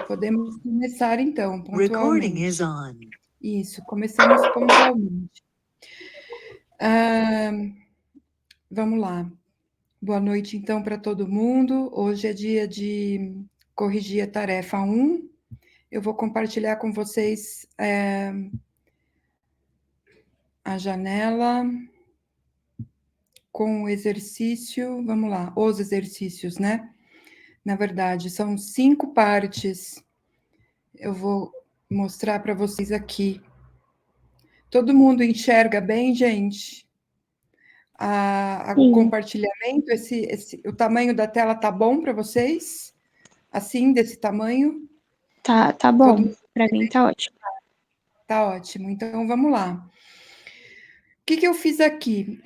Podemos começar, então, Recording is pontualmente. on. Isso, começamos pontualmente. Vamos lá. Boa noite, então, para todo mundo. Hoje é dia de corrigir a tarefa 1. Eu vou compartilhar com vocês a janela com o exercício. Vamos lá, os exercícios, né? Na verdade, são 5 partes. Eu vou mostrar para vocês aqui. Todo mundo enxerga bem, gente? O compartilhamento, o tamanho da tela tá bom para vocês? Assim, desse tamanho? Tá bom. Para mim tá ótimo. Tá ótimo. Então, vamos lá. O que eu fiz aqui?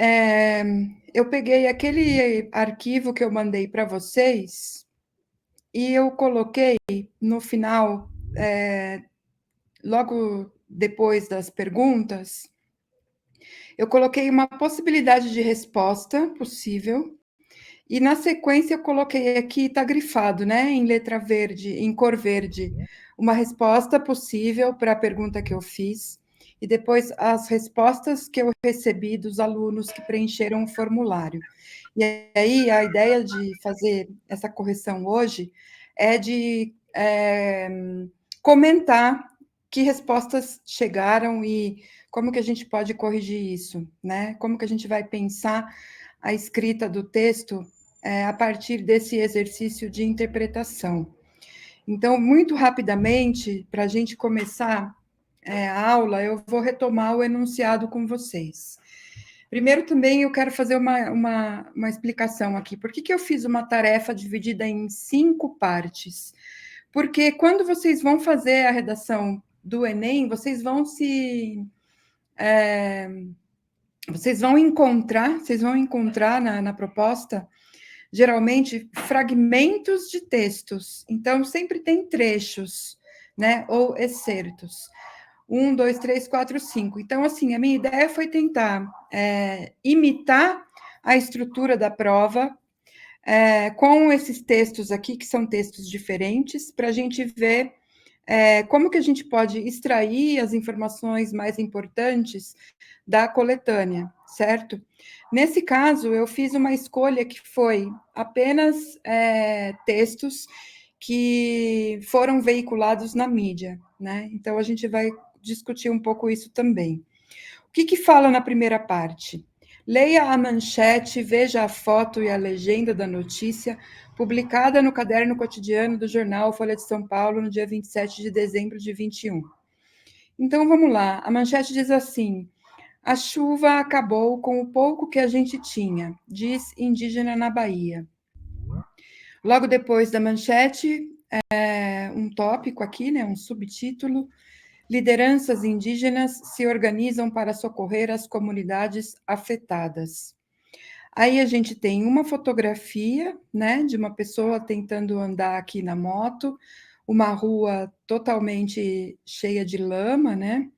Eu peguei aquele arquivo que eu mandei para vocês e eu coloquei no final, logo depois das perguntas, eu coloquei uma possibilidade de resposta possível. E na sequência eu coloquei aqui, está grifado, né, em letra verde, em cor verde, uma resposta possível para a pergunta que eu fiz, e depois as respostas que eu recebi dos alunos que preencheram o formulário. E aí a ideia de fazer essa correção hoje é de comentar que respostas chegaram e como que a gente pode corrigir isso, né? Como que a gente vai pensar a escrita do texto a partir desse exercício de interpretação. Então, muito rapidamente, para a gente começar a aula, eu vou retomar o enunciado com vocês. Primeiro, também, eu quero fazer uma explicação aqui. Por que eu fiz uma tarefa dividida em 5 partes? Porque quando vocês vão fazer a redação do Enem, vocês vão encontrar na proposta, geralmente, fragmentos de textos. Então, sempre tem trechos, né? Ou excertos. 1, 2, 3, 4, 5. Então, assim, a minha ideia foi tentar imitar a estrutura da prova com esses textos aqui, que são textos diferentes, para a gente ver como que a gente pode extrair as informações mais importantes da coletânea, certo? Nesse caso, eu fiz uma escolha que foi apenas textos que foram veiculados na mídia, né? Então, a gente vai discutir um pouco isso também. O que fala na primeira parte? Leia a manchete, veja a foto e a legenda da notícia publicada no caderno cotidiano do jornal Folha de São Paulo no dia 27 de dezembro de 21. Então, vamos lá. A manchete diz assim: a chuva acabou com o pouco que a gente tinha, diz indígena na Bahia. Logo depois da manchete, um tópico aqui, né, um subtítulo: lideranças indígenas se organizam para socorrer as comunidades afetadas. Aí a gente tem uma fotografia, né, de uma pessoa tentando andar aqui na moto, uma rua totalmente cheia de lama, né?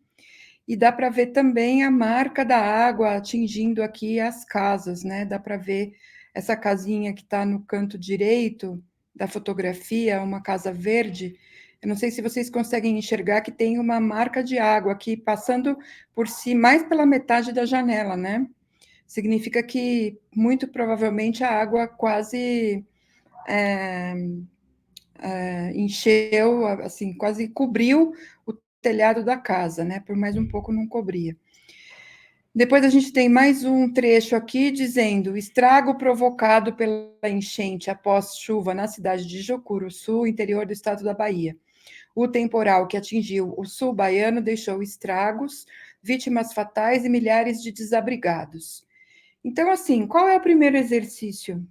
E dá para ver também a marca da água atingindo aqui as casas, né? Dá para ver essa casinha que está no canto direito da fotografia, uma casa verde. Eu não sei se vocês conseguem enxergar que tem uma marca de água aqui passando por si, mais pela metade da janela, né? Significa que, muito provavelmente, a água quase encheu, assim, quase cobriu o telhado da casa, né? Por mais um pouco não cobria. Depois a gente tem mais um trecho aqui dizendo: estrago provocado pela enchente após chuva na cidade de Jocuruçu, interior do estado da Bahia. O temporal que atingiu o sul baiano deixou estragos, vítimas fatais e milhares de desabrigados. Então, assim, qual é o primeiro exercício?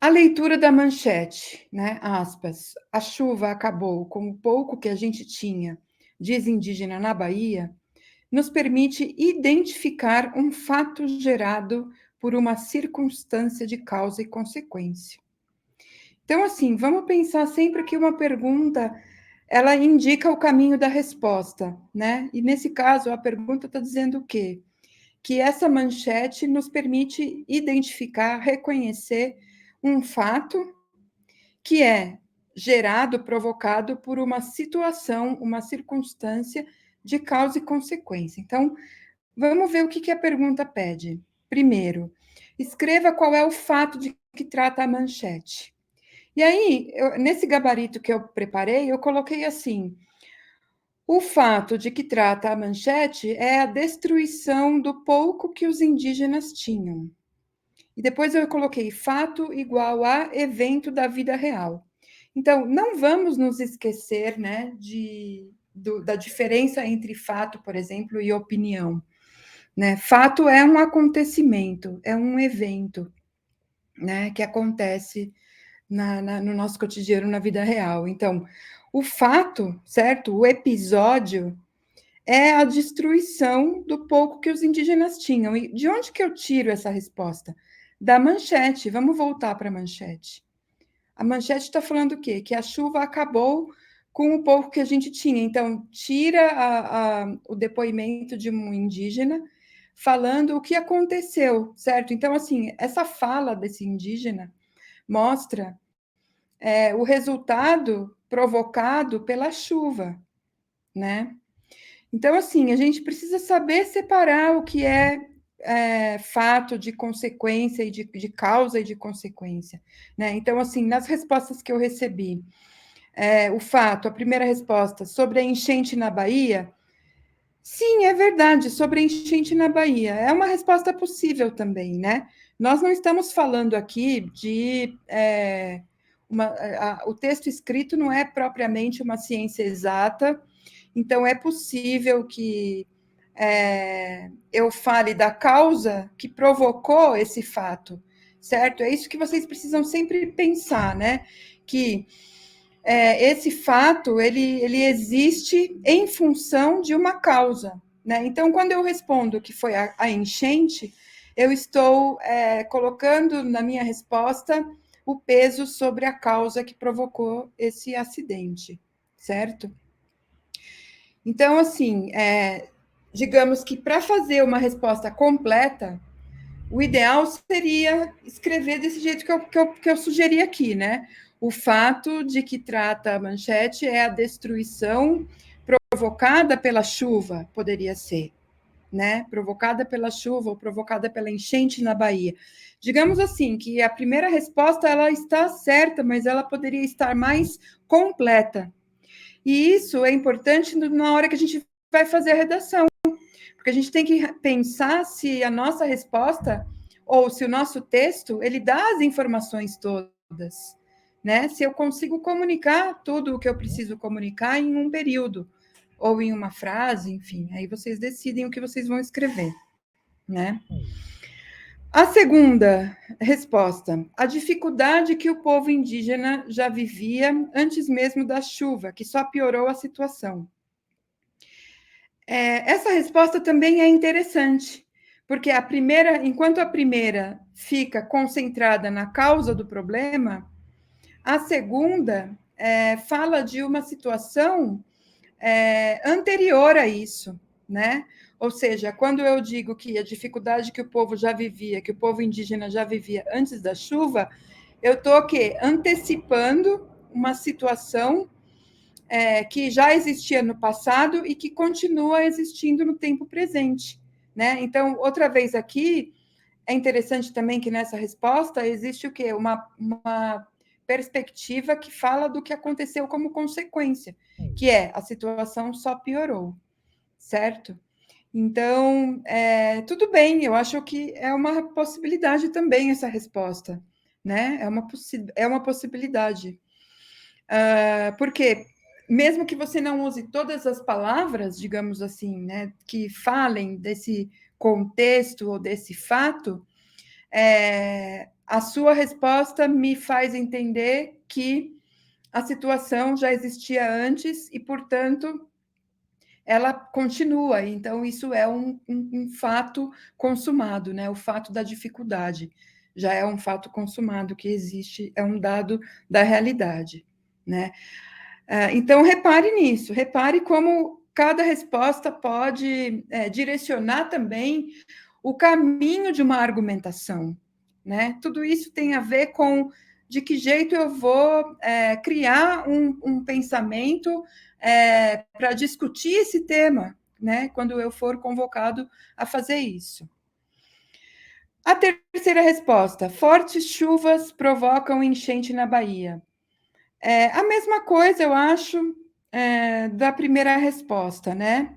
A leitura da manchete, né? Aspas. A chuva acabou com o pouco que a gente tinha, diz indígena na Bahia, nos permite identificar um fato gerado por uma circunstância de causa e consequência. Então, assim, vamos pensar sempre que uma pergunta, ela indica o caminho da resposta, né? E nesse caso, a pergunta está dizendo o quê? Que essa manchete nos permite identificar, reconhecer um fato que é gerado, provocado por uma situação, uma circunstância de causa e consequência. Então, vamos ver o que a pergunta pede. Primeiro, escreva qual é o fato de que trata a manchete. E aí, nesse gabarito que eu preparei, eu coloquei assim: o fato de que trata a manchete é a destruição do pouco que os indígenas tinham. E depois eu coloquei fato igual a evento da vida real. Então, não vamos nos esquecer, né, da diferença entre fato, por exemplo, e opinião. Né? Fato é um acontecimento, é um evento, né, que acontece no nosso cotidiano, na vida real. Então, o fato, certo? O episódio é a destruição do pouco que os indígenas tinham. E de onde que eu tiro essa resposta? Da manchete. Vamos voltar para a manchete. A manchete está falando o quê? Que a chuva acabou com o pouco que a gente tinha. Então, tira o depoimento de um indígena falando o que aconteceu, certo? Então, assim, essa fala desse indígena mostra o resultado provocado pela chuva, né? Então, assim, a gente precisa saber separar o que é fato de consequência e de causa e de consequência, né? Então, assim, nas respostas que eu recebi, o fato, a primeira resposta, sobre a enchente na Bahia, sim, é verdade, sobre a enchente na Bahia, é uma resposta possível também, né? Nós não estamos falando aqui de o texto escrito não é propriamente uma ciência exata, então é possível que eu fale da causa que provocou esse fato, certo? É isso que vocês precisam sempre pensar, né? Que esse fato ele existe em função de uma causa, né? Então, quando eu respondo que foi a enchente, eu estou colocando na minha resposta o peso sobre a causa que provocou esse acidente, certo? Então, assim, digamos que para fazer uma resposta completa, o ideal seria escrever desse jeito que eu sugeri aqui, né? O fato de que trata a manchete é a destruição provocada pela chuva, poderia ser, né? Provocada pela chuva ou provocada pela enchente na Bahia. Digamos assim, que a primeira resposta ela está certa, mas ela poderia estar mais completa. E isso é importante na hora que a gente vai fazer a redação, porque a gente tem que pensar se a nossa resposta ou se o nosso texto ele dá as informações todas, né? Se eu consigo comunicar tudo o que eu preciso comunicar em um período ou em uma frase, enfim, aí vocês decidem o que vocês vão escrever, né? A segunda resposta, a dificuldade que o povo indígena já vivia antes mesmo da chuva, que só piorou a situação. Essa resposta também é interessante, porque enquanto a primeira fica concentrada na causa do problema, a segunda fala de uma situação anterior a isso, né? Ou seja, quando eu digo que a dificuldade que o povo já vivia, que o povo indígena já vivia antes da chuva, eu estou antecipando uma situação que já existia no passado e que continua existindo no tempo presente, né? Então, outra vez aqui, é interessante também que nessa resposta existe o quê? Uma perspectiva que fala do que aconteceu como consequência, que a situação só piorou, certo? Então, tudo bem, eu acho que é uma possibilidade também essa resposta, né? É uma possibilidade. Porque mesmo que você não use todas as palavras, digamos assim, né, que falem desse contexto ou desse fato, a sua resposta me faz entender que a situação já existia antes e, portanto, ela continua. Então, isso é um fato consumado, né? O fato da dificuldade já é um fato consumado que existe, é um dado da realidade, né? Então, repare nisso, repare como cada resposta pode direcionar também o caminho de uma argumentação, né? Tudo isso tem a ver com de que jeito eu vou criar um pensamento para discutir esse tema, né, quando eu for convocado a fazer isso. A terceira resposta: fortes chuvas provocam enchente na Bahia. A mesma coisa, eu acho, da primeira resposta, né?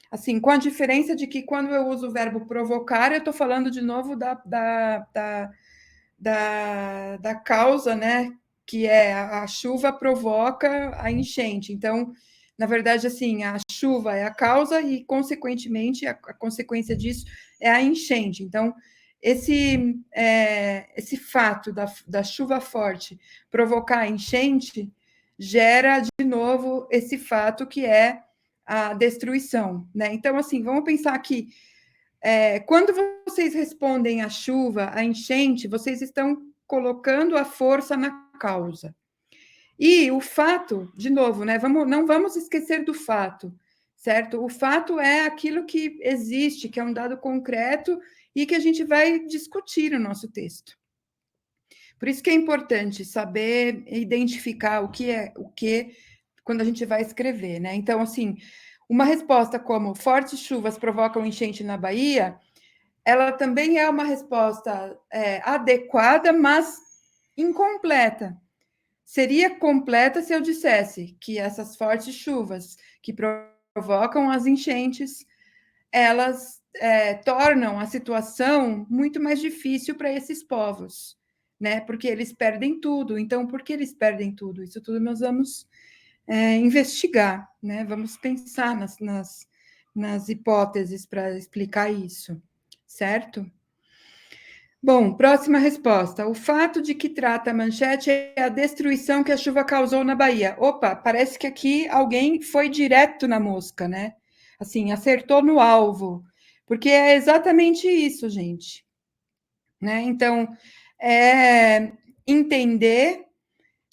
Assim, com a diferença de que quando eu uso o verbo provocar, eu estou falando de novo da causa, né? Que é a chuva provoca a enchente. Então, na verdade, assim, a chuva é a causa e, consequentemente, a consequência disso é a enchente. Então, esse fato da chuva forte provocar a enchente gera, de novo, esse fato que é a destruição, né? Então, assim, vamos pensar que quando vocês respondem à chuva, à enchente, vocês estão colocando a força na causa. E o fato, de novo, né? Não vamos esquecer do fato, certo? O fato é aquilo que existe, que é um dado concreto e que a gente vai discutir no nosso texto. Por isso que é importante saber identificar o que quando a gente vai escrever, né? Então, assim, uma resposta como fortes chuvas provocam enchente na Bahia, ela também é uma resposta adequada, mas incompleta. Seria completa se eu dissesse que essas fortes chuvas que provocam as enchentes, elas tornam a situação muito mais difícil para esses povos, né? Porque eles perdem tudo. Então, por que eles perdem tudo? Isso tudo nós vamos investigar, né? Vamos pensar nas hipóteses para explicar isso, certo? Bom, próxima resposta. O fato de que trata a manchete é a destruição que a chuva causou na Bahia. Opa, parece que aqui alguém foi direto na mosca, né? Assim, acertou no alvo. Porque é exatamente isso, gente. Né? Então, entender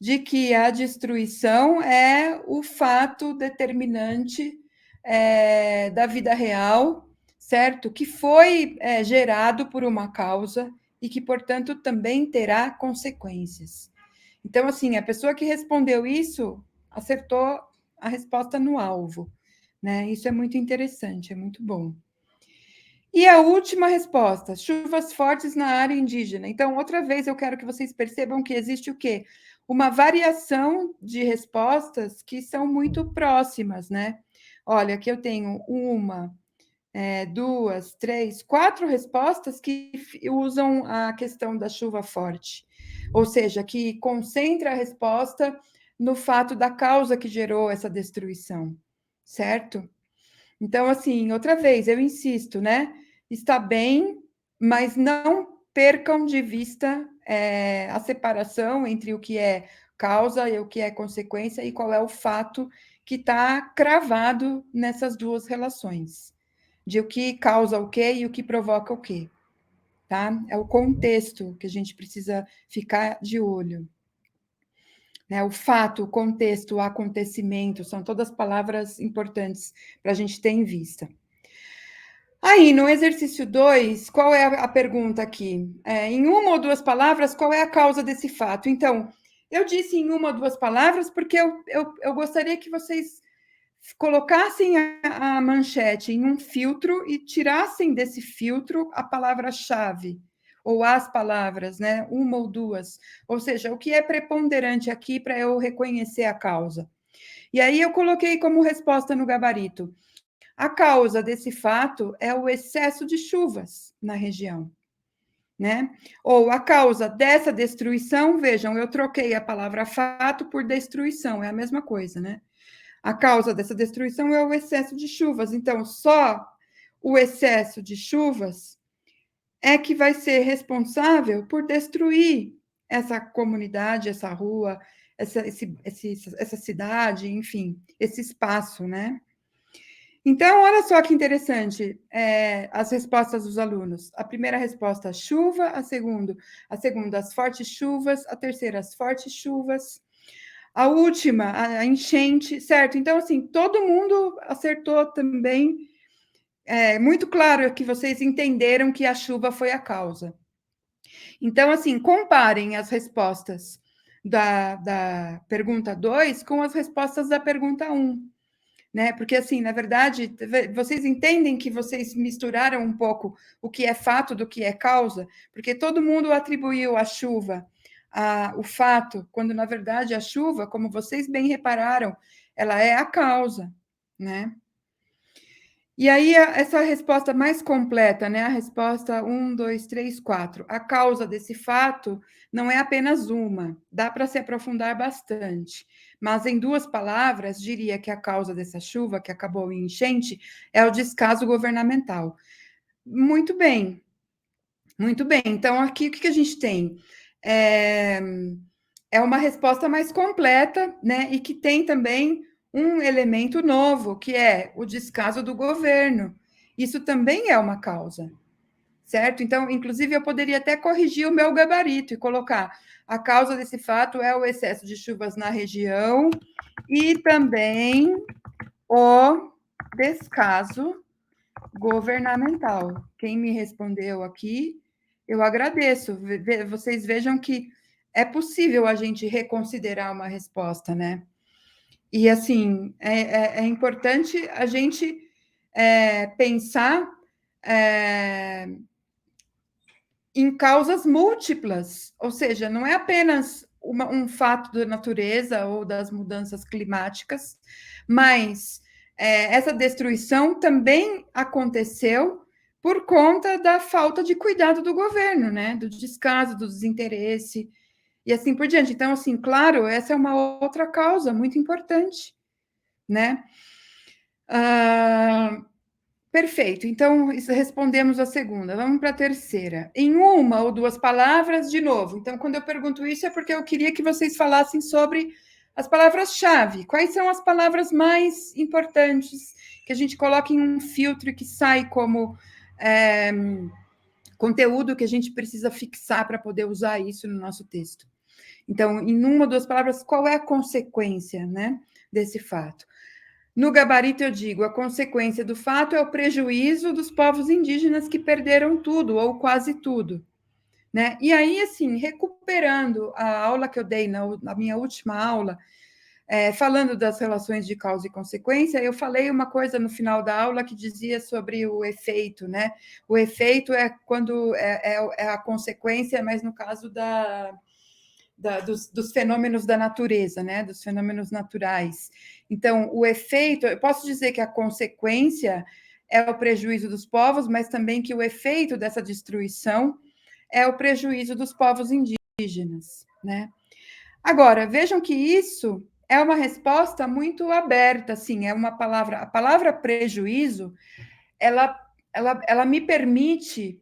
de que a destruição é o fato determinante da vida real, certo? Que foi gerado por uma causa e que, portanto, também terá consequências. Então, assim, a pessoa que respondeu isso acertou a resposta no alvo, né? Isso é muito interessante, é muito bom. E a última resposta: chuvas fortes na área indígena. Então, outra vez, eu quero que vocês percebam que existe o quê? Uma variação de respostas que são muito próximas, né? Olha, aqui eu tenho uma, duas, três, quatro respostas que usam a questão da chuva forte, ou seja, que concentra a resposta no fato da causa que gerou essa destruição, certo? Então, assim, outra vez, eu insisto, né? Está bem, mas não percam de vista a separação entre o que é causa e o que é consequência e qual é o fato que está cravado nessas duas relações, de o que causa o quê e o que provoca o quê, tá? É o contexto que a gente precisa ficar de olho. Né, o fato, o contexto, o acontecimento, são todas palavras importantes para a gente ter em vista. Aí, no exercício 2, qual é a pergunta aqui? Em uma ou duas palavras, qual é a causa desse fato? Então, eu disse em uma ou duas palavras porque eu gostaria que vocês colocassem a manchete em um filtro e tirassem desse filtro a palavra-chave, ou as palavras, né? Uma ou duas. Ou seja, o que é preponderante aqui para eu reconhecer a causa. E aí eu coloquei como resposta no gabarito: a causa desse fato é o excesso de chuvas na região, né? Ou a causa dessa destruição, vejam, eu troquei a palavra fato por destruição, é a mesma coisa, né? A causa dessa destruição é o excesso de chuvas. Então, só o excesso de chuvas é que vai ser responsável por destruir essa comunidade, essa rua, essa cidade, enfim, esse espaço, né? Então, olha só que interessante as respostas dos alunos. A primeira resposta, chuva. A segunda, as fortes chuvas. A terceira, as fortes chuvas. A última, a enchente, certo? Então, assim, todo mundo acertou também. É muito claro que vocês entenderam que a chuva foi a causa. Então, assim, comparem as respostas da pergunta 2 com as respostas da pergunta 1. Né? Porque, assim, na verdade, vocês entendem que vocês misturaram um pouco o que é fato do que é causa? Porque todo mundo atribuiu a chuva o fato, quando, na verdade, a chuva, como vocês bem repararam, ela é a causa, né? E aí, essa resposta mais completa, né? A resposta 1, 2, 3, 4. A causa desse fato não é apenas uma, dá para se aprofundar bastante. Mas, em 2 palavras, diria que a causa dessa chuva, que acabou em enchente, é o descaso governamental. Muito bem, muito bem. Então, aqui, o que a gente tem? É uma resposta mais completa, né? E que tem também um elemento novo, que é o descaso do governo. Isso também é uma causa, certo? Então, inclusive, eu poderia até corrigir o meu gabarito e colocar a causa desse fato é o excesso de chuvas na região e também o descaso governamental. Quem me respondeu aqui, eu agradeço. Vocês vejam que é possível a gente reconsiderar uma resposta, né? E, assim, é importante a gente pensar em causas múltiplas, ou seja, não é apenas um fato da natureza ou das mudanças climáticas, mas essa destruição também aconteceu por conta da falta de cuidado do governo, né? Do descaso, do desinteresse e assim por diante. Então, assim, claro, essa é uma outra causa muito importante, né? Perfeito. Então, respondemos a segunda. Vamos para a terceira. Em 1 ou 2 palavras, de novo. Então, quando eu pergunto isso, é porque eu queria que vocês falassem sobre as palavras-chave. Quais são as palavras mais importantes que a gente coloca em um filtro que sai como conteúdo que a gente precisa fixar para poder usar isso no nosso texto? Então, em 1 ou 2 palavras, qual é a consequência, né, desse fato? No gabarito, eu digo, a consequência do fato é o prejuízo dos povos indígenas que perderam tudo, ou quase tudo. Né? E aí, assim, recuperando a aula que eu dei na minha última aula, falando das relações de causa e consequência, eu falei uma coisa no final da aula que dizia sobre o efeito, né? O efeito é quando é a consequência, mas no caso dos fenômenos da natureza, né? Dos fenômenos naturais. Então, o efeito, eu posso dizer que a consequência é o prejuízo dos povos, mas também que o efeito dessa destruição é o prejuízo dos povos indígenas, né? Agora, vejam que isso é uma resposta muito aberta, assim, é uma palavra, a palavra prejuízo, ela me permite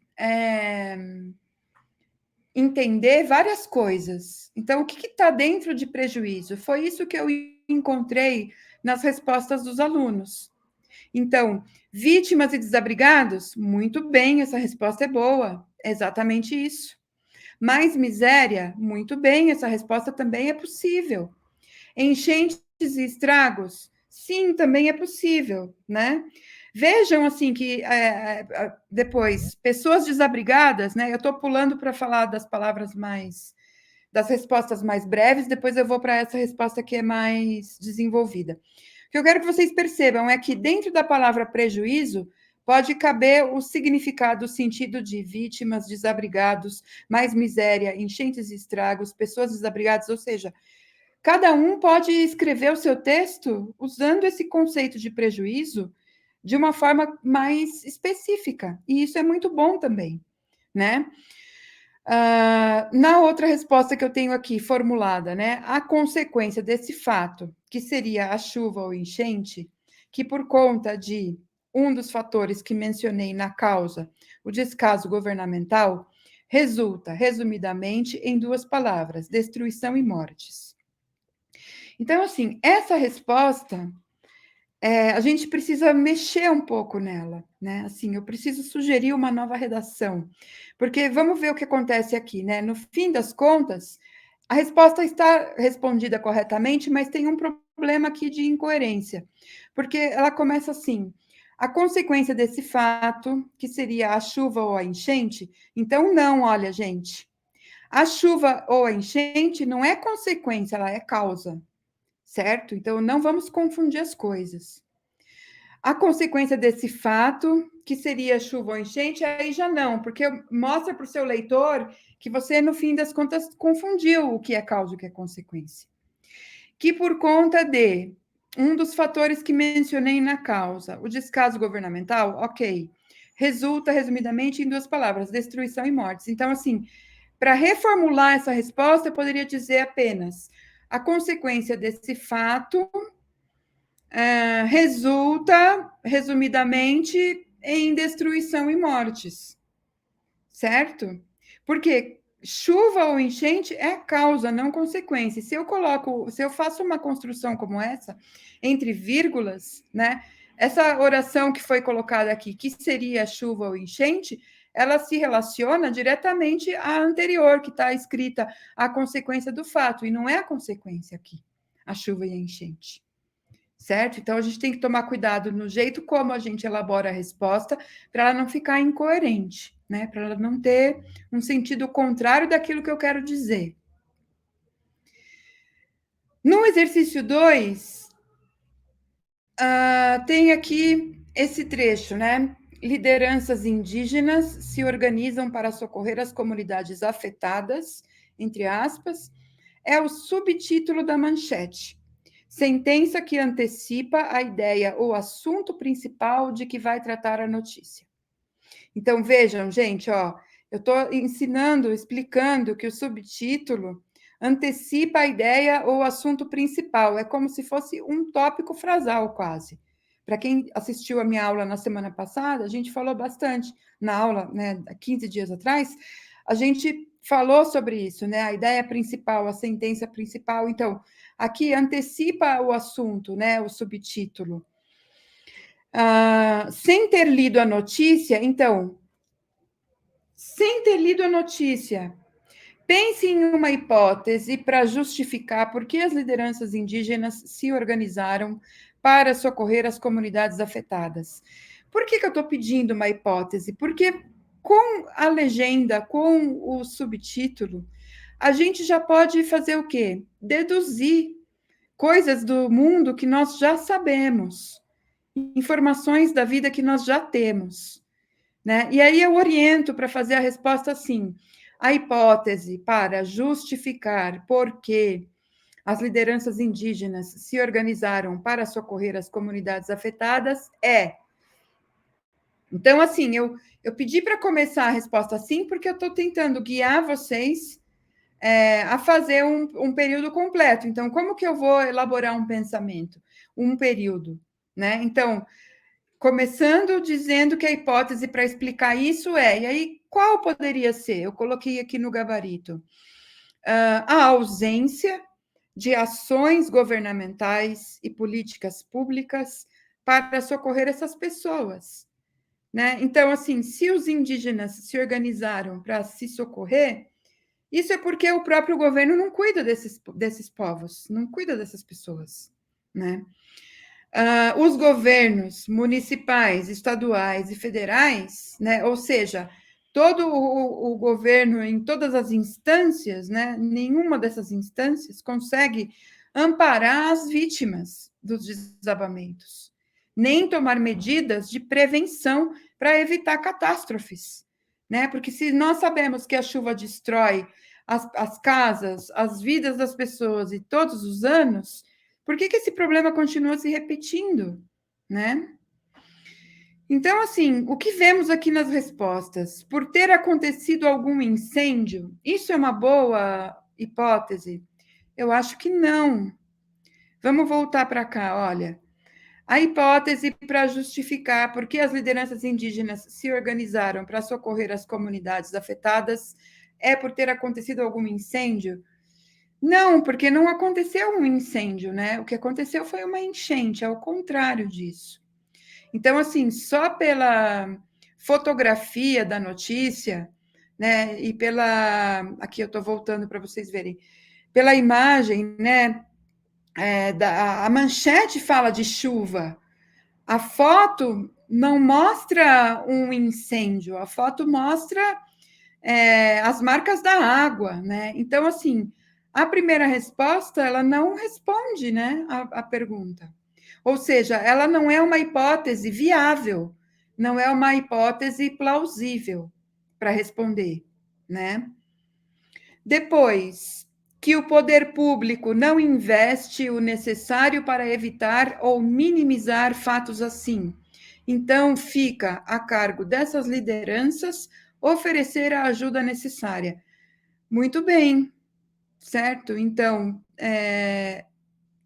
entender várias coisas. Então, o que está dentro de prejuízo? Foi isso que eu encontrei nas respostas dos alunos. Então, vítimas e desabrigados? Muito bem, essa resposta é boa. É exatamente isso. Mais miséria? Muito bem, essa resposta também é possível. Enchentes e estragos? Sim, também é possível, né? Vejam, assim, que depois, pessoas desabrigadas, né? Eu estou pulando para falar das palavras das respostas mais breves, depois eu vou para essa resposta que é mais desenvolvida. O que eu quero que vocês percebam é que dentro da palavra prejuízo pode caber o significado, o sentido de vítimas, desabrigados, mais miséria, enchentes e estragos, pessoas desabrigadas, ou seja, cada um pode escrever o seu texto usando esse conceito de prejuízo de uma forma mais específica, e isso é muito bom também, né? Na outra resposta que eu tenho aqui formulada, né? A consequência desse fato, que seria a chuva ou enchente, que por conta de um dos fatores que mencionei na causa, o descaso governamental, resulta, resumidamente, em 2 palavras: destruição e mortes. Então, assim, essa resposta a gente precisa mexer um pouco nela, né? Assim, eu preciso sugerir uma nova redação, porque vamos ver o que acontece aqui, né? No fim das contas, a resposta está respondida corretamente, mas tem um problema aqui de incoerência, porque ela começa assim: a consequência desse fato, que seria a chuva ou a enchente, então não, olha, gente. A chuva ou a enchente não é consequência, ela é causa, certo? Então, não vamos confundir as coisas. A consequência desse fato, que seria chuva ou enchente, aí já não, porque mostra para o seu leitor que você, no fim das contas, confundiu o que é causa e o que é consequência. Que por conta de um dos fatores que mencionei na causa, o descaso governamental, ok, resulta, resumidamente, em 2 palavras, destruição e mortes. Então, assim, para reformular essa resposta, eu poderia dizer apenas a consequência desse fato resulta, resumidamente, em destruição e mortes, certo? Porque chuva ou enchente é causa, não consequência. Se eu faço uma construção como essa, entre vírgulas, né? Essa oração que foi colocada aqui, que seria chuva ou enchente, ela se relaciona diretamente à anterior, que está escrita a consequência do fato, e não é a consequência aqui, a chuva e a enchente. Certo? Então, a gente tem que tomar cuidado no jeito como a gente elabora a resposta, para ela não ficar incoerente, né? Para ela não ter um sentido contrário daquilo que eu quero dizer. No exercício 2, tem aqui esse trecho, né? Lideranças indígenas se organizam para socorrer as comunidades afetadas, entre aspas, é o subtítulo da manchete. Sentença que antecipa a ideia ou assunto principal de que vai tratar a notícia. Então, vejam, gente, ó, eu estou ensinando, explicando que o subtítulo antecipa a ideia ou assunto principal. É como se fosse um tópico frasal, quase. Para quem assistiu a minha aula na semana passada, a gente falou bastante na aula, né, 15 dias atrás, a gente falou sobre isso, né? A ideia principal, a sentença principal. Então, aqui antecipa o assunto, né? O subtítulo. Sem ter lido a notícia, então, sem ter lido a notícia, pense em uma hipótese para justificar por que as lideranças indígenas se organizaram para socorrer as comunidades afetadas. Por que eu estou pedindo uma hipótese? Porque com a legenda, com o subtítulo, a gente já pode fazer o quê? Deduzir coisas do mundo que nós já sabemos, informações da vida que nós já temos, né? E aí eu oriento para fazer a resposta assim: a hipótese para justificar por que as lideranças indígenas se organizaram para socorrer as comunidades afetadas é. Então, assim, eu pedi para começar a resposta assim, porque eu estou tentando guiar vocês a fazer um período completo. Então, como que eu vou elaborar um pensamento? Um período, né? Então, começando dizendo que a hipótese para explicar isso é, e aí qual poderia ser? Eu coloquei aqui no gabarito. A ausência de ações governamentais e políticas públicas para socorrer essas pessoas, né? Então, assim, se os indígenas se organizaram para se socorrer, isso é porque o próprio governo não cuida desses povos, não cuida dessas pessoas, né? Os governos municipais, estaduais e federais, né? Ou seja, todo o governo em todas as instâncias, né? Nenhuma dessas instâncias consegue amparar as vítimas dos desabamentos, nem tomar medidas de prevenção para evitar catástrofes, né? Porque se nós sabemos que a chuva destrói as casas, as vidas das pessoas e todos os anos, por que esse problema continua se repetindo, né? Então, assim, o que vemos aqui nas respostas? Por ter acontecido algum incêndio, isso é uma boa hipótese? Eu acho que não. Vamos voltar para cá, olha. A hipótese para justificar por que as lideranças indígenas se organizaram para socorrer as comunidades afetadas é por ter acontecido algum incêndio? Não, porque não aconteceu um incêndio, né? O que aconteceu foi uma enchente, ao contrário disso. Então, assim, só pela fotografia da notícia, né? E pela. Aqui eu estou voltando para vocês verem. Pela imagem, né? A manchete fala de chuva. A foto não mostra um incêndio, a foto mostra as marcas da água, né? Então, assim, a primeira resposta, ela não responde, né, a pergunta. Ou seja, ela não é uma hipótese viável, não é uma hipótese plausível para responder, né? Depois, que o poder público não investe o necessário para evitar ou minimizar fatos assim. Então, fica a cargo dessas lideranças oferecer a ajuda necessária. Muito bem, certo? Então,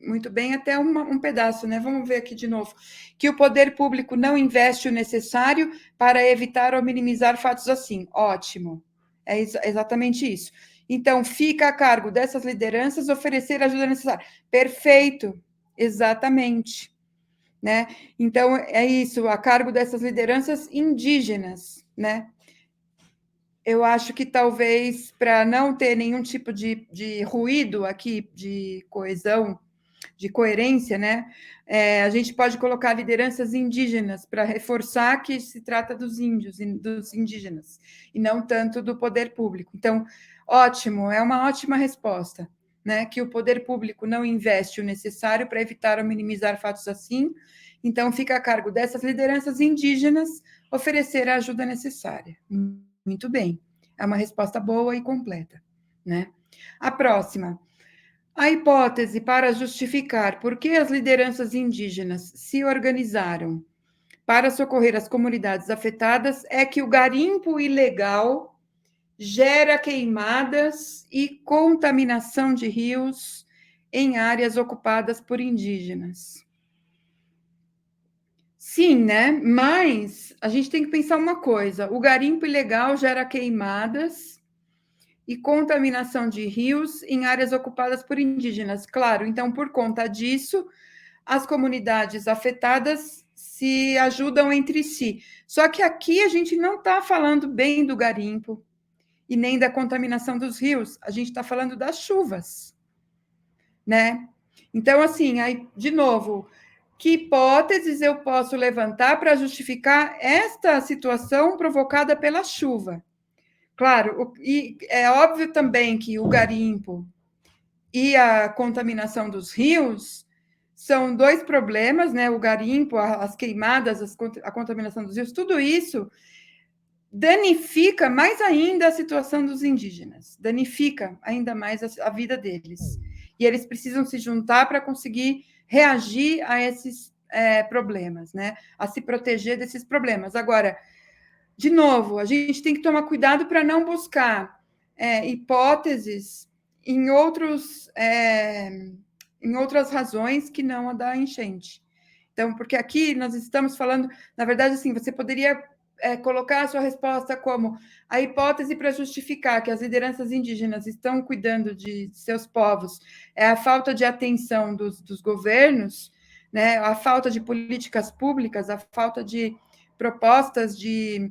muito bem, até um pedaço, né? Vamos ver aqui de novo. Que o poder público não investe o necessário para evitar ou minimizar fatos assim. Ótimo. É exatamente isso. Então, fica a cargo dessas lideranças oferecer a ajuda necessária. Perfeito. Exatamente. Né? Então, é isso, a cargo dessas lideranças indígenas, né? Eu acho que talvez, para não ter nenhum tipo de ruído aqui, de coesão, de coerência, né? A gente pode colocar lideranças indígenas para reforçar que se trata dos índios, dos indígenas, e não tanto do poder público. Então, ótimo, é uma ótima resposta, né? Que o poder público não investe o necessário para evitar ou minimizar fatos assim, então fica a cargo dessas lideranças indígenas oferecer a ajuda necessária. Muito bem, é uma resposta boa e completa, né? A próxima. A hipótese para justificar por que as lideranças indígenas se organizaram para socorrer as comunidades afetadas é que o garimpo ilegal gera queimadas e contaminação de rios em áreas ocupadas por indígenas. Sim, né? Mas a gente tem que pensar uma coisa: o garimpo ilegal gera queimadas e contaminação de rios em áreas ocupadas por indígenas. Claro, então, por conta disso, as comunidades afetadas se ajudam entre si. Só que aqui a gente não está falando bem do garimpo e nem da contaminação dos rios, a gente está falando das chuvas, né? Então, assim, aí, de novo, que hipóteses eu posso levantar para justificar esta situação provocada pela chuva? Claro, e é óbvio também que o garimpo e a contaminação dos rios são dois problemas, né? O garimpo, as queimadas, a contaminação dos rios, tudo isso danifica mais ainda a situação dos indígenas, danifica ainda mais a vida deles. E eles precisam se juntar para conseguir reagir a esses problemas, né? A se proteger desses problemas. Agora, de novo, a gente tem que tomar cuidado para não buscar hipóteses em outras razões que não a da enchente. Então, porque aqui nós estamos falando, na verdade, assim, você poderia colocar a sua resposta como a hipótese para justificar que as lideranças indígenas estão cuidando de seus povos é a falta de atenção dos governos, né, a falta de políticas públicas, a falta de propostas de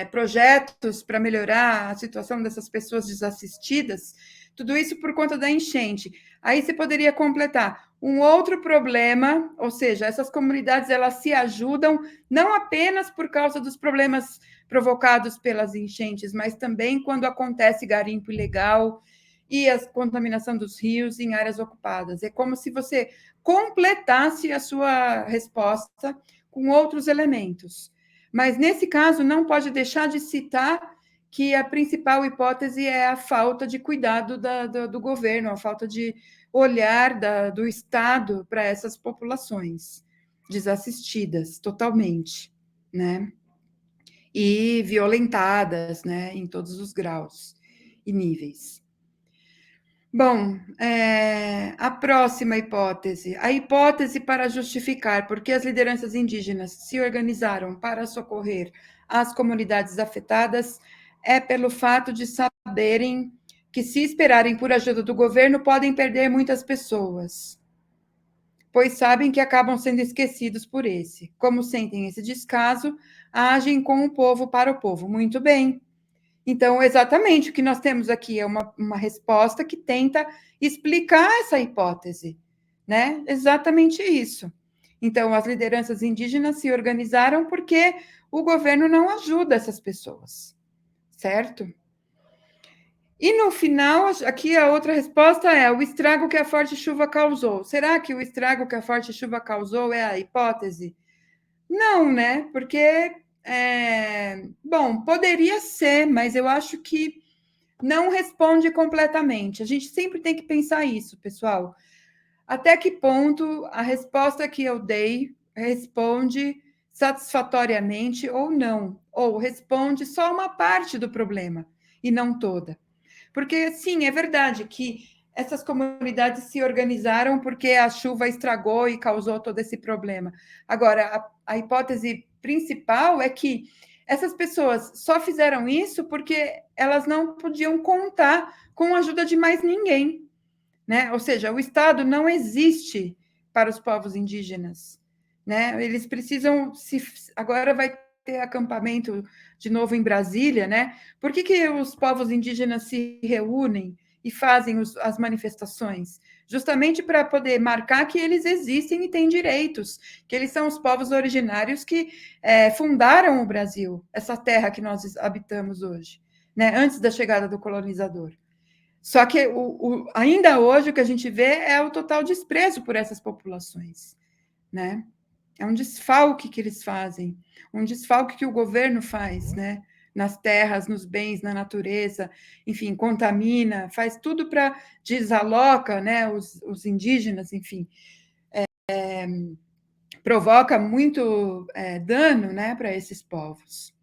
projetos para melhorar a situação dessas pessoas desassistidas, tudo isso por conta da enchente. Aí você poderia completar um outro problema, ou seja, essas comunidades elas se ajudam não apenas por causa dos problemas provocados pelas enchentes, mas também quando acontece garimpo ilegal e a contaminação dos rios em áreas ocupadas. É como se você completasse a sua resposta com outros elementos. Mas, nesse caso, não pode deixar de citar que a principal hipótese é a falta de cuidado do governo, a falta de olhar do Estado para essas populações desassistidas totalmente, né? E violentadas, né, em todos os graus e níveis. Bom, a próxima hipótese, a hipótese para justificar por que as lideranças indígenas se organizaram para socorrer as comunidades afetadas é pelo fato de saberem que, se esperarem por ajuda do governo, podem perder muitas pessoas, pois sabem que acabam sendo esquecidos por esse. Como sentem esse descaso, agem com o povo para o povo. Muito bem. Então, exatamente o que nós temos aqui é uma resposta que tenta explicar essa hipótese, né? Exatamente isso. Então, as lideranças indígenas se organizaram porque o governo não ajuda essas pessoas, certo? E no final, aqui a outra resposta é o estrago que a forte chuva causou. Será que o estrago que a forte chuva causou é a hipótese? Não, né? Porque, bom, poderia ser, mas eu acho que não responde completamente. A gente sempre tem que pensar isso, pessoal. Até que ponto a resposta que eu dei responde satisfatoriamente ou não, ou responde só uma parte do problema e não toda. Porque, sim, é verdade que essas comunidades se organizaram porque a chuva estragou e causou todo esse problema. Agora, a hipótese principal é que essas pessoas só fizeram isso porque elas não podiam contar com a ajuda de mais ninguém, né? Ou seja, o Estado não existe para os povos indígenas, né? Eles precisam agora vai ter acampamento de novo em Brasília, né? Por que os povos indígenas se reúnem e fazem as manifestações? Justamente para poder marcar que eles existem e têm direitos, que eles são os povos originários que fundaram o Brasil, essa terra que nós habitamos hoje, né? Antes da chegada do colonizador. Só que ainda hoje o que a gente vê é o total desprezo por essas populações, né? É um desfalque que eles fazem, um desfalque que o governo faz, né? Nas terras, nos bens, na natureza, enfim, contamina, faz tudo para desaloca, né? Os indígenas, enfim, provoca muito dano, né? Para esses povos.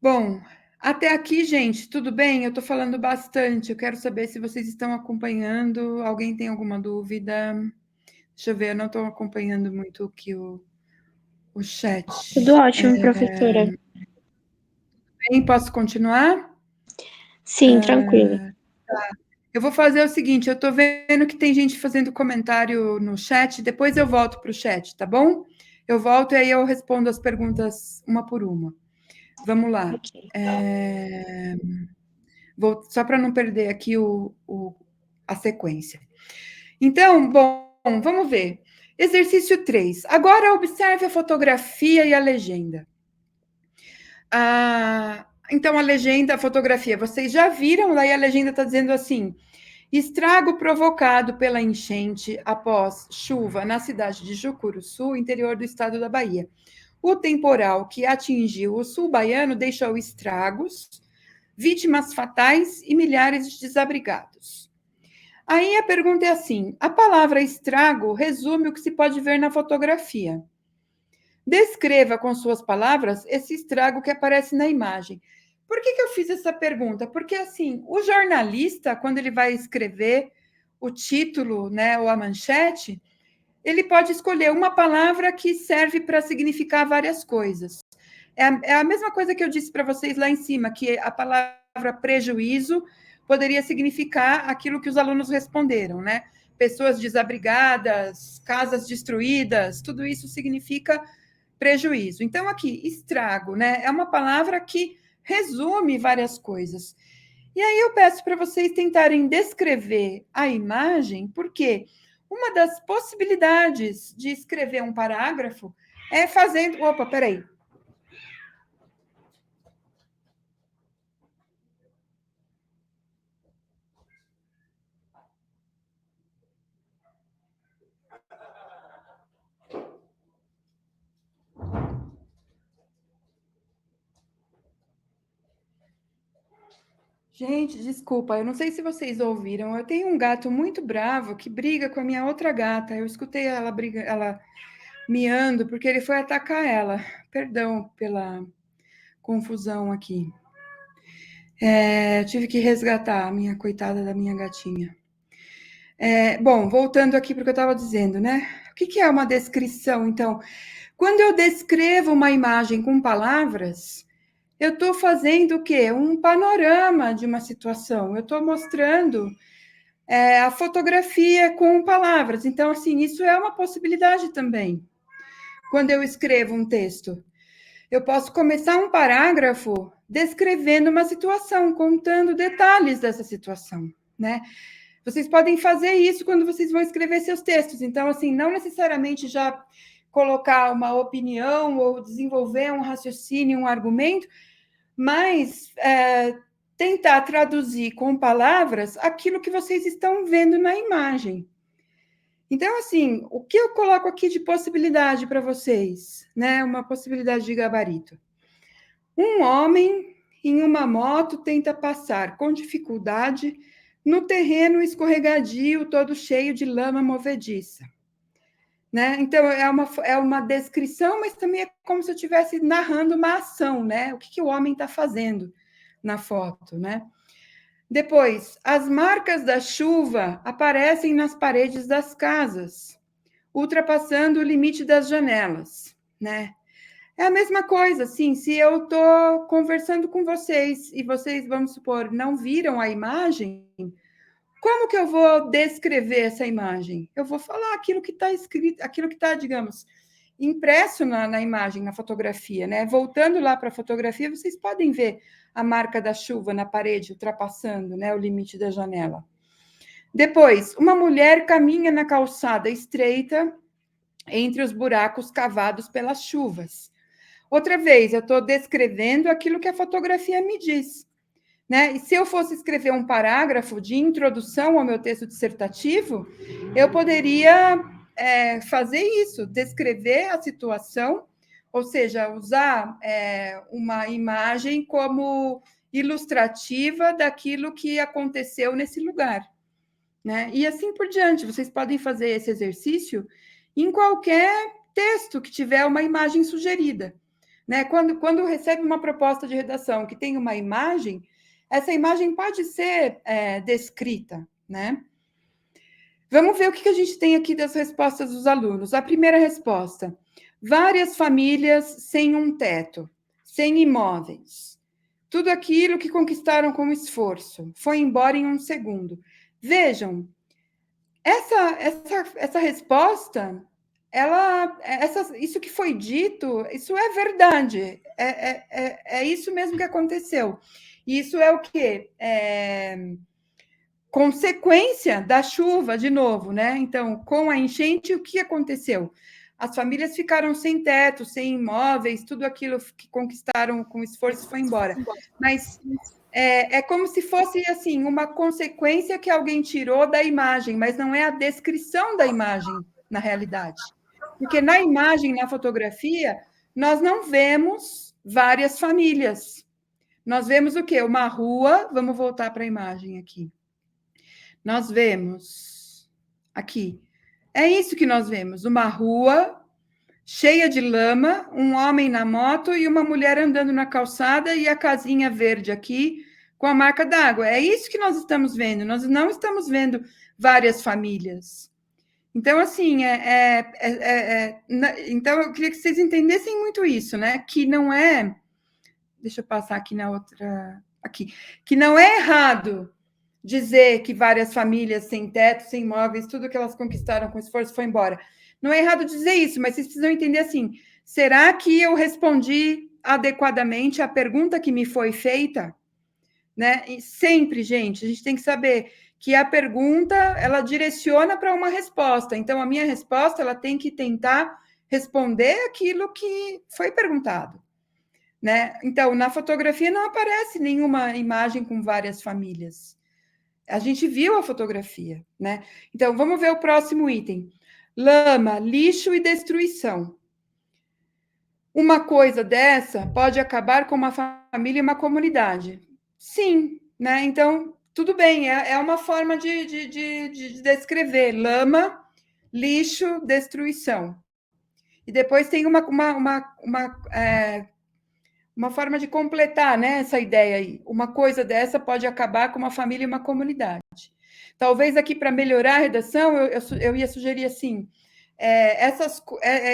Bom, até aqui, gente, tudo bem? Eu estou falando bastante. Eu quero saber se vocês estão acompanhando. Alguém tem alguma dúvida? Deixa eu ver, eu não estou acompanhando muito aqui o chat. Tudo ótimo, professora. Bem, posso continuar? Sim, tranquilo. Tá. Eu vou fazer o seguinte: eu estou vendo que tem gente fazendo comentário no chat, depois eu volto para o chat, tá bom? Eu volto e aí eu respondo as perguntas uma por uma. Vamos lá. Okay. Só para não perder aqui a sequência. Então, bom, vamos ver. Exercício 3. Agora observe a fotografia e a legenda. Então, a legenda, a fotografia, vocês já viram, daí a legenda está dizendo assim: estrago provocado pela enchente após chuva na cidade de Jucuruçu, interior do estado da Bahia. O temporal que atingiu o sul baiano deixou estragos, vítimas fatais e milhares de desabrigados. Aí a pergunta é assim: a palavra estrago resume o que se pode ver na fotografia. Descreva com suas palavras esse estrago que aparece na imagem. Por que eu fiz essa pergunta? Porque, assim, o jornalista, quando ele vai escrever o título, né, ou a manchete, ele pode escolher uma palavra que serve para significar várias coisas. É a mesma coisa que eu disse para vocês lá em cima, que a palavra prejuízo poderia significar aquilo que os alunos responderam, né? Pessoas desabrigadas, casas destruídas, tudo isso significa prejuízo. Então, aqui, estrago, né? É uma palavra que resume várias coisas. E aí eu peço para vocês tentarem descrever a imagem, porque uma das possibilidades de escrever um parágrafo é fazendo. Opa, peraí. Gente, desculpa, eu não sei se vocês ouviram. Eu tenho um gato muito bravo que briga com a minha outra gata. Eu escutei ela miando porque ele foi atacar ela. Perdão pela confusão aqui. Eu tive que resgatar a minha coitada da minha gatinha. Bom, voltando aqui para o que eu estava dizendo, né? O que é uma descrição, então? Quando eu descrevo uma imagem com palavras, eu estou fazendo o quê? Um panorama de uma situação. Eu estou mostrando a fotografia com palavras. Então, assim, isso é uma possibilidade também. Quando eu escrevo um texto, eu posso começar um parágrafo descrevendo uma situação, contando detalhes dessa situação, né? Vocês podem fazer isso quando vocês vão escrever seus textos. Então, assim, não necessariamente já colocar uma opinião ou desenvolver um raciocínio, um argumento, mas tentar traduzir com palavras aquilo que vocês estão vendo na imagem. Então, assim, o que eu coloco aqui de possibilidade para vocês, né? Uma possibilidade de gabarito. Um homem em uma moto tenta passar com dificuldade no terreno escorregadio, todo cheio de lama movediça. Né? Então, é uma descrição, mas também é como se eu estivesse narrando uma ação, né? O que o homem está fazendo na foto, né? Depois, as marcas da chuva aparecem nas paredes das casas, ultrapassando o limite das janelas, né? É a mesma coisa, assim, se eu estou conversando com vocês e vocês, vamos supor, não viram a imagem, como que eu vou descrever essa imagem? Eu vou falar aquilo que está escrito, aquilo que está, digamos, impresso na imagem, na fotografia, né? Voltando lá para a fotografia, vocês podem ver a marca da chuva na parede, ultrapassando, né, o limite da janela. Depois, uma mulher caminha na calçada estreita entre os buracos cavados pelas chuvas. Outra vez, eu estou descrevendo aquilo que a fotografia me diz. Né? E se eu fosse escrever um parágrafo de introdução ao meu texto dissertativo, eu poderia fazer isso, descrever a situação, ou seja, usar uma imagem como ilustrativa daquilo que aconteceu nesse lugar. Né? E assim por diante, vocês podem fazer esse exercício em qualquer texto que tiver uma imagem sugerida. Né? Quando recebe uma proposta de redação que tem uma imagem, essa imagem pode ser descrita, né? Vamos ver o que a gente tem aqui das respostas dos alunos. A primeira resposta: várias famílias sem um teto, sem imóveis. Tudo aquilo que conquistaram com esforço foi embora em um segundo. Vejam, essa resposta, isso que foi dito, isso é verdade. É isso mesmo que aconteceu. Isso é o quê? Consequência da chuva, de novo, né? Então, com a enchente, o que aconteceu? As famílias ficaram sem teto, sem imóveis, tudo aquilo que conquistaram com esforço foi embora. Mas é como se fosse assim uma consequência que alguém tirou da imagem, mas não é a descrição da imagem na realidade. Porque na imagem, na fotografia, nós não vemos várias famílias. Nós vemos o quê? Uma rua. Vamos voltar para a imagem aqui. Nós vemos aqui. É isso que nós vemos: uma rua cheia de lama, um homem na moto e uma mulher andando na calçada e a casinha verde aqui com a marca d'água. É isso que nós estamos vendo. Nós não estamos vendo várias famílias. Então, assim, então eu queria que vocês entendessem muito isso, né? Que não é... Deixa eu passar aqui na outra... Aqui. Que não é errado dizer que várias famílias sem teto, sem imóveis, tudo que elas conquistaram com esforço foi embora. Não é errado dizer isso, mas vocês precisam entender assim, será que eu respondi adequadamente à pergunta que me foi feita? Né? E sempre, gente, a gente tem que saber que a pergunta, ela direciona para uma resposta. Então, a minha resposta, ela tem que tentar responder aquilo que foi perguntado. Né? Então, na fotografia não aparece nenhuma imagem com várias famílias. A gente viu a fotografia, né? Então, vamos ver o próximo item. Lama, lixo e destruição. Uma coisa dessa pode acabar com uma família e uma comunidade. Sim, né? Então, tudo bem, é uma forma de descrever. Lama, lixo, destruição. E depois tem uma forma de completar, né, essa ideia aí. Uma coisa dessa pode acabar com uma família e uma comunidade. Talvez aqui, para melhorar a redação, eu ia sugerir assim,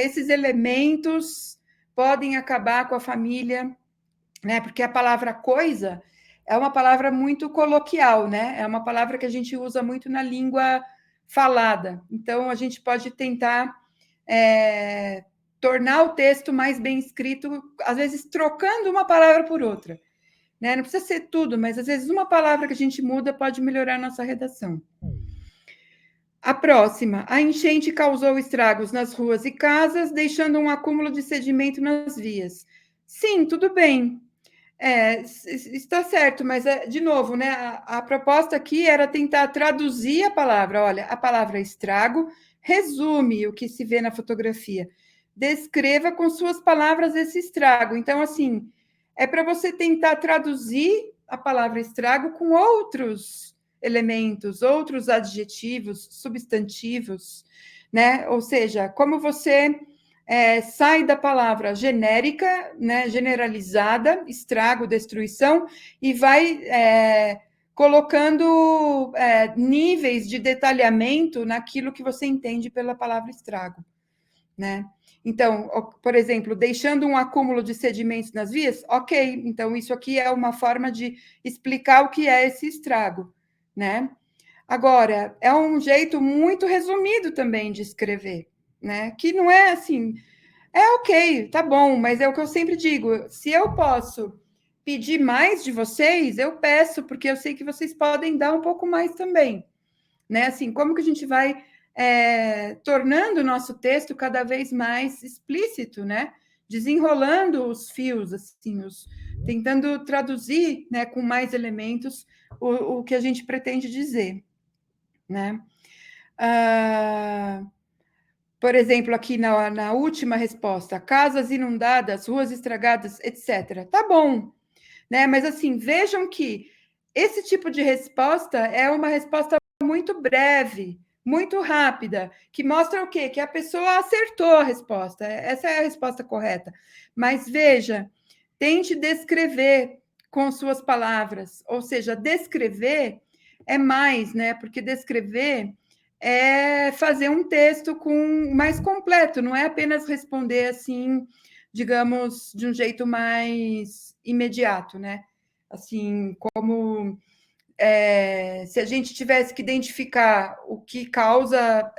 esses elementos podem acabar com a família, né, porque a palavra coisa é uma palavra muito coloquial, né, é uma palavra que a gente usa muito na língua falada. Então, a gente pode tentar... tornar o texto mais bem escrito, às vezes trocando uma palavra por outra. Né? Não precisa ser tudo, mas às vezes uma palavra que a gente muda pode melhorar a nossa redação. A próxima: a enchente causou estragos nas ruas e casas, deixando um acúmulo de sedimento nas vias. Sim, tudo bem. Está certo, mas, de novo, né, a proposta aqui era tentar traduzir a palavra. Olha, a palavra estrago resume o que se vê na fotografia. Descreva com suas palavras esse estrago. Então, assim, é para você tentar traduzir a palavra estrago com outros elementos, outros adjetivos, substantivos, né? Ou seja, como você sai da palavra genérica, né, generalizada, estrago, destruição, e vai colocando níveis de detalhamento naquilo que você entende pela palavra estrago, né? Então, por exemplo, deixando um acúmulo de sedimentos nas vias, ok, então isso aqui é uma forma de explicar o que é esse estrago, né? Agora, é um jeito muito resumido também de escrever, né? Que não é assim, ok, tá bom, mas é o que eu sempre digo: se eu posso pedir mais de vocês, eu peço, porque eu sei que vocês podem dar um pouco mais também, né? Assim, como que a gente vai tornando o nosso texto cada vez mais explícito, né? Desenrolando os fios, assim, tentando traduzir, né, com mais elementos o que a gente pretende dizer, né? Por exemplo, aqui na última resposta, casas inundadas, ruas estragadas, etc. Tá bom, né? Mas assim, vejam que esse tipo de resposta é uma resposta muito breve, muito rápida, que mostra o quê? Que a pessoa acertou a resposta. Essa é a resposta correta. Mas veja, tente descrever com suas palavras, ou seja, descrever é mais, né? Porque descrever é fazer um texto mais completo, não é apenas responder assim, digamos, de um jeito mais imediato, né? Assim, como se a gente tivesse que identificar o que causa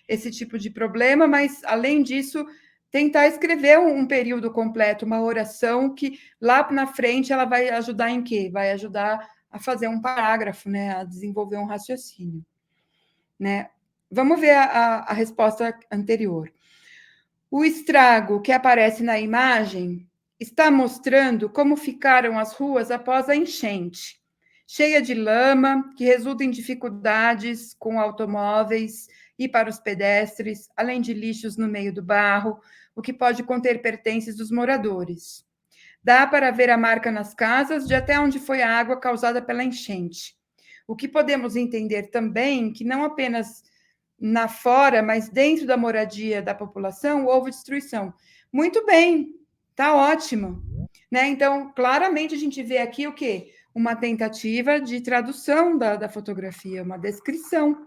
esse tipo de problema, mas, além disso, tentar escrever um período completo, uma oração que lá na frente ela vai ajudar em quê? Vai ajudar a fazer um parágrafo, né? A desenvolver um raciocínio, né? Vamos ver a resposta anterior. O estrago que aparece na imagem está mostrando como ficaram as ruas após a enchente, cheia de lama, que resulta em dificuldades com automóveis e para os pedestres, além de lixos no meio do barro, o que pode conter pertences dos moradores. Dá para ver a marca nas casas de até onde foi a água causada pela enchente. O que podemos entender também que não apenas na fora, mas dentro da moradia da população, houve destruição. Muito bem, tá ótimo. Né? Então, claramente a gente vê aqui o quê? Uma tentativa de tradução da fotografia, uma descrição.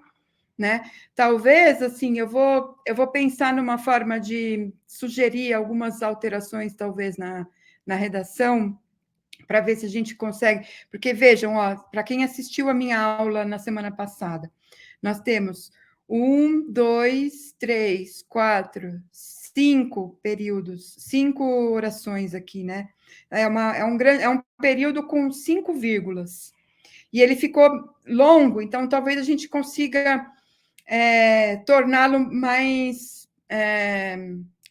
Né? Talvez, assim, eu vou pensar numa forma de sugerir algumas alterações, talvez, na redação, para ver se a gente consegue. Porque, vejam, para quem assistiu a minha aula na semana passada, nós temos 1, 2, 3, 4, 5 períodos, 5 orações aqui, né? É um período com 5 vírgulas. E ele ficou longo, então talvez a gente consiga torná-lo mais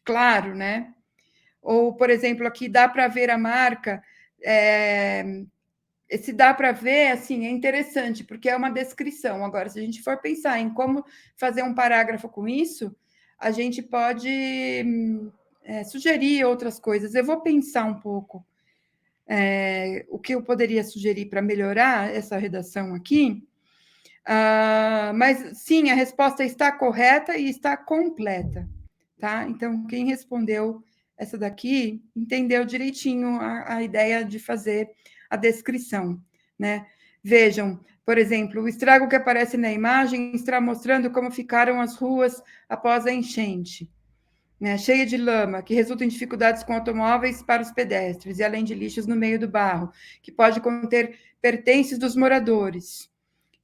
claro, né? Ou, por exemplo, aqui dá para ver a marca. Esse dá para ver, assim, é interessante, porque é uma descrição. Agora, se a gente for pensar em como fazer um parágrafo com isso, a gente pode sugerir outras coisas. Eu vou pensar um pouco o que eu poderia sugerir para melhorar essa redação aqui. Mas, sim, a resposta está correta e está completa, tá? Então, quem respondeu essa daqui entendeu direitinho a ideia de fazer a descrição, né? Vejam, por exemplo, o estrago que aparece na imagem está mostrando como ficaram as ruas após a enchente, né? Cheia de lama, que resulta em dificuldades com automóveis para os pedestres, e além de lixos no meio do barro, que pode conter pertences dos moradores.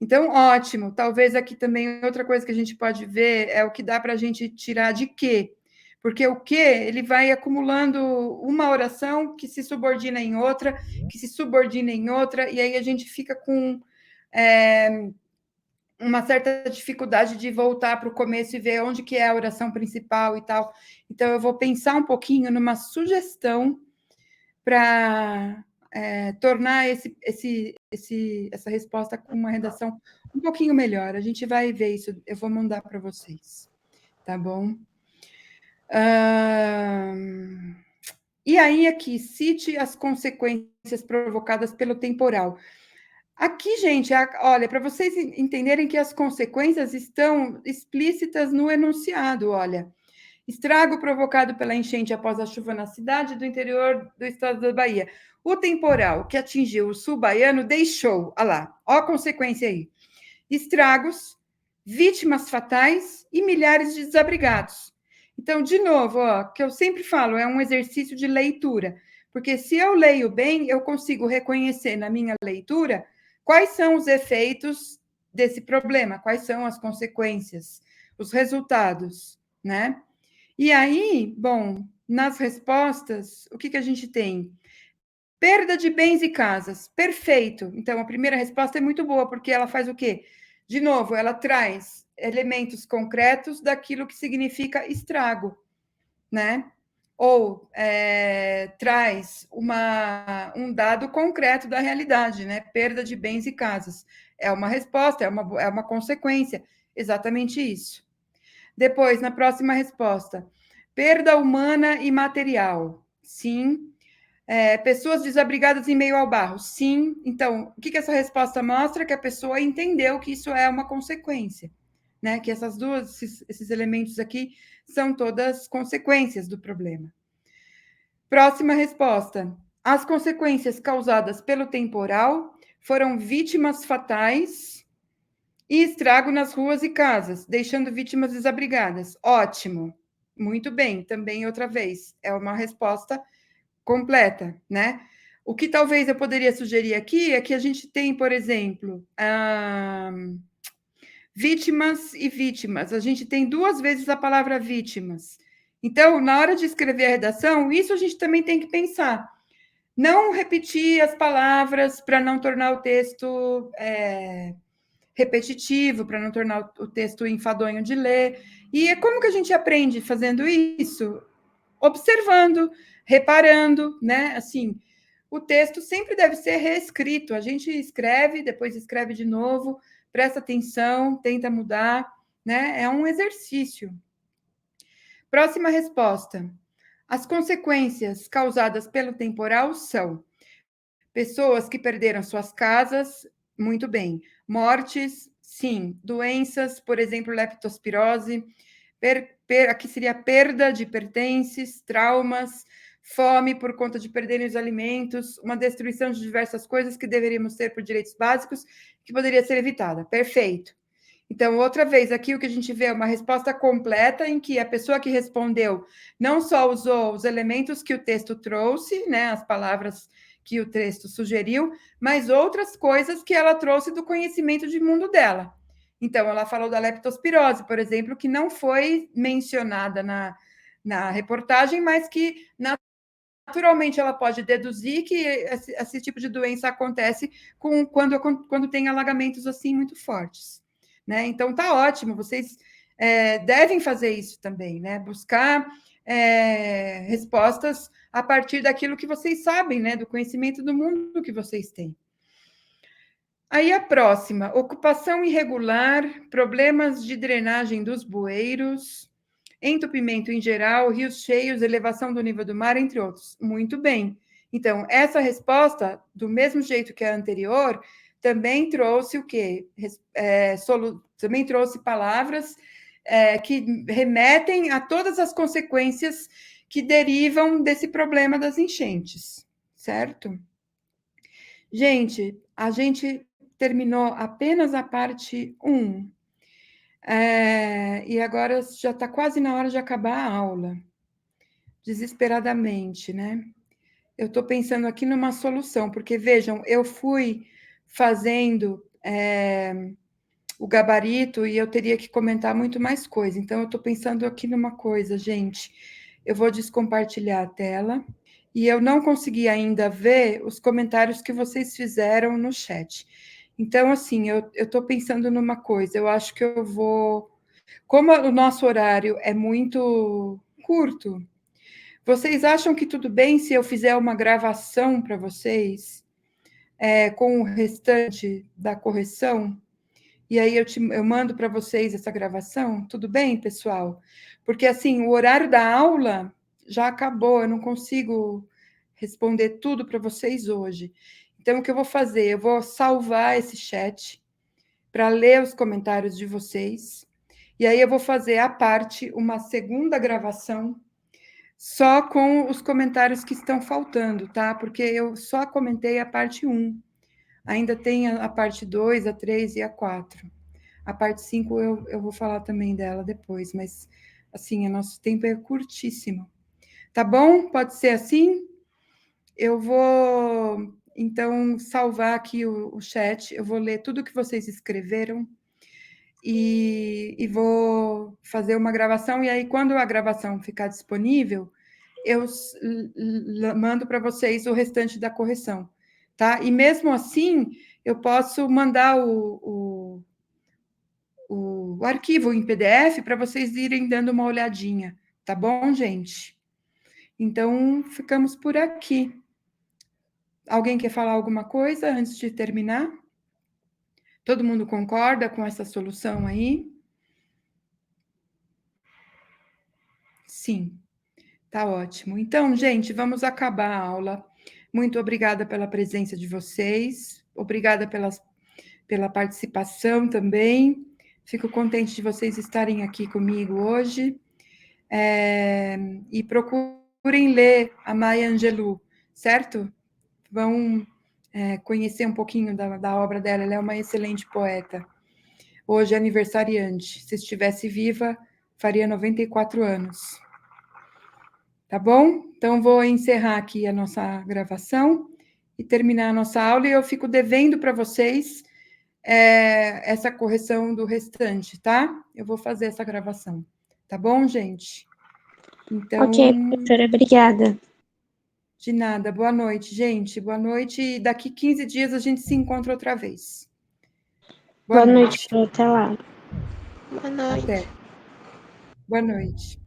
Então, ótimo. Talvez aqui também outra coisa que a gente pode ver é o que dá para a gente tirar de quê. Porque o quê, ele vai acumulando uma oração que se subordina em outra, que se subordina em outra, e aí a gente fica com uma certa dificuldade de voltar para o começo e ver onde que é a oração principal e tal. Então, eu vou pensar um pouquinho numa sugestão para tornar essa resposta com uma redação um pouquinho melhor. A gente vai ver isso, eu vou mandar para vocês, tá bom? E aí, aqui, cite as consequências provocadas pelo temporal. Aqui, gente, olha, para vocês entenderem que as consequências estão explícitas no enunciado, olha. Estrago provocado pela enchente após a chuva na cidade do interior do estado da Bahia. O temporal que atingiu o sul baiano deixou, olha lá, ó a consequência aí, estragos, vítimas fatais e milhares de desabrigados. Então, de novo, ó, que eu sempre falo, é um exercício de leitura, porque se eu leio bem, eu consigo reconhecer na minha leitura quais são os efeitos desse problema, quais são as consequências, os resultados, né? E aí, bom, nas respostas, o que a gente tem? Perda de bens e casas. Perfeito. Então, a primeira resposta é muito boa, porque ela faz o quê? De novo, ela traz elementos concretos daquilo que significa estrago, né? Ou traz um dado concreto da realidade, né? Perda de bens e casas. É uma resposta, é uma consequência. Exatamente isso. Depois, na próxima resposta, perda humana e material. Sim. Pessoas desabrigadas em meio ao barro. Sim. Então, o que essa resposta mostra? Que a pessoa entendeu que isso é uma consequência, né? Que esses elementos aqui são todas consequências do problema. Próxima resposta. As consequências causadas pelo temporal foram vítimas fatais e estrago nas ruas e casas, deixando vítimas desabrigadas. Ótimo. Muito bem. Também, outra vez, é uma resposta completa, né? O que talvez eu poderia sugerir aqui é que a gente tem, por exemplo, vítimas e vítimas. A gente tem 2 vezes a palavra vítimas. Então, na hora de escrever a redação, isso a gente também tem que pensar. Não repetir as palavras para não tornar o texto repetitivo, para não tornar o texto enfadonho de ler. E como que a gente aprende fazendo isso? Observando, reparando, né? Assim, o texto sempre deve ser reescrito. A gente escreve, depois escreve de novo, presta atenção, tenta mudar, né? É um exercício. Próxima resposta. As consequências causadas pelo temporal são pessoas que perderam suas casas, muito bem. Mortes, sim. Doenças, por exemplo, leptospirose. Aqui seria perda de pertences, traumas, fome por conta de perderem os alimentos, uma destruição de diversas coisas que deveríamos ter por direitos básicos, que poderia ser evitada. Perfeito. Então, outra vez, aqui o que a gente vê é uma resposta completa em que a pessoa que respondeu não só usou os elementos que o texto trouxe, né, as palavras que o texto sugeriu, mas outras coisas que ela trouxe do conhecimento de mundo dela. Então, ela falou da leptospirose, por exemplo, que não foi mencionada na reportagem, mas que naturalmente ela pode deduzir que esse tipo de doença acontece quando tem alagamentos assim muito fortes, né? Então, tá ótimo, vocês devem fazer isso também, né? Buscar respostas a partir daquilo que vocês sabem, né? Do conhecimento do mundo que vocês têm. Aí a próxima, ocupação irregular, problemas de drenagem dos bueiros, entupimento em geral, rios cheios, elevação do nível do mar, entre outros. Muito bem. Então, essa resposta, do mesmo jeito que a anterior, também trouxe o quê? Também trouxe palavras que remetem a todas as consequências que derivam desse problema das enchentes, certo? Gente, a gente terminou apenas a parte 1. E agora já está quase na hora de acabar a aula. Desesperadamente, né? Eu estou pensando aqui numa solução, porque, vejam, eu fui fazendo o gabarito e eu teria que comentar muito mais coisa. Então, eu estou pensando aqui numa coisa, gente. Eu vou descompartilhar a tela e eu não consegui ainda ver os comentários que vocês fizeram no chat. Então, assim, eu estou pensando numa coisa. Eu acho que eu vou... Como o nosso horário é muito curto, Vocês acham que tudo bem se eu fizer uma gravação para vocês com o restante da correção? E aí eu mando para vocês essa gravação? Tudo bem, pessoal? Porque, assim, o horário da aula já acabou, eu não consigo responder tudo para vocês hoje. Então, o que eu vou fazer? Eu vou salvar esse chat para ler os comentários de vocês. E aí eu vou fazer à parte uma segunda gravação só com os comentários que estão faltando, tá? Porque eu só comentei a parte 1. Ainda tem a parte 2, a 3 e a 4. A parte 5 eu vou falar também dela depois, mas assim, o nosso tempo é curtíssimo. Tá bom? Pode ser assim? Eu vou, então, salvar aqui o chat, eu vou ler tudo que vocês escreveram e vou fazer uma gravação, e aí, quando a gravação ficar disponível, eu mando para vocês o restante da correção, tá? E mesmo assim, eu posso mandar o arquivo em PDF para vocês irem dando uma olhadinha, tá bom, gente? Então, ficamos por aqui. Alguém quer falar alguma coisa antes de terminar? Todo mundo concorda com essa solução aí? Sim, tá ótimo. Então, gente, vamos acabar a aula. Muito obrigada pela presença de vocês, obrigada pela participação também. Fico contente de vocês estarem aqui comigo hoje. E procurem ler a Maya Angelou, certo? Vão conhecer um pouquinho da obra dela, ela é uma excelente poeta. Hoje é aniversariante. Se estivesse viva, faria 94 anos. Tá bom? Então, vou encerrar aqui a nossa gravação e terminar a nossa aula, e eu fico devendo para vocês essa correção do restante, tá? Eu vou fazer essa gravação. Tá bom, gente? Então, Ok, professora, obrigada. de nada. Boa noite, gente. Boa noite. E daqui 15 dias a gente se encontra outra vez. Boa noite, até lá. Boa noite. Até. Boa noite.